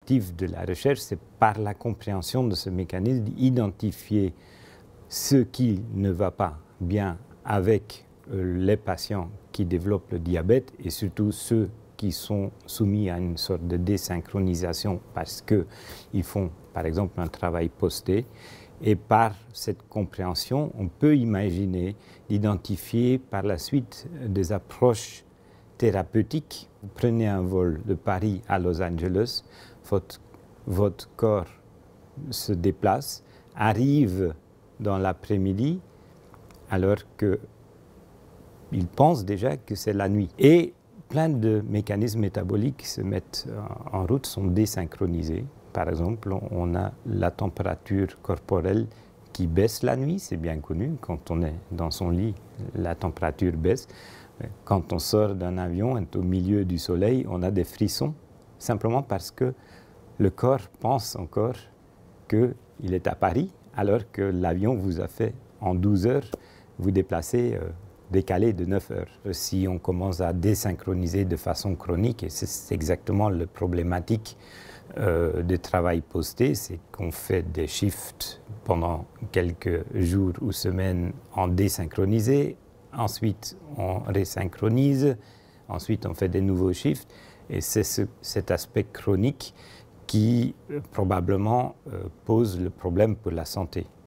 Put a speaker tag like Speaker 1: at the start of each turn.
Speaker 1: l'objectif de la recherche, c'est par la compréhension de ce mécanisme d'identifier ce qui ne va pas bien avec les patients qui développent le diabète et surtout ceux qui sont soumis à une sorte de désynchronisation parce qu'ils font par exemple un travail posté. Et par cette compréhension, on peut imaginer d'identifier par la suite des approches thérapeutiques. Vous prenez un vol de Paris à Los Angeles, votre corps se déplace, arrive dans l'après-midi, alors qu'il pense déjà que c'est la nuit. Et plein de mécanismes métaboliques qui se mettent en route sont désynchronisés. Par exemple, on a la température corporelle qui baisse la nuit, c'est bien connu. Quand on est dans son lit, la température baisse. Quand on sort d'un avion, est au milieu du soleil, on a des frissons, simplement parce que le corps pense encore qu'il est à Paris, alors que l'avion vous a fait en 12 heures, vous déplacez décalé de 9 heures. Si on commence à désynchroniser de façon chronique, et c'est exactement la problématique du travail posté, c'est qu'on fait des shifts pendant quelques jours ou semaines en désynchronisé, ensuite on resynchronise, ensuite on fait des nouveaux shifts, et c'est cet aspect chronique qui probablement pose le problème pour la santé.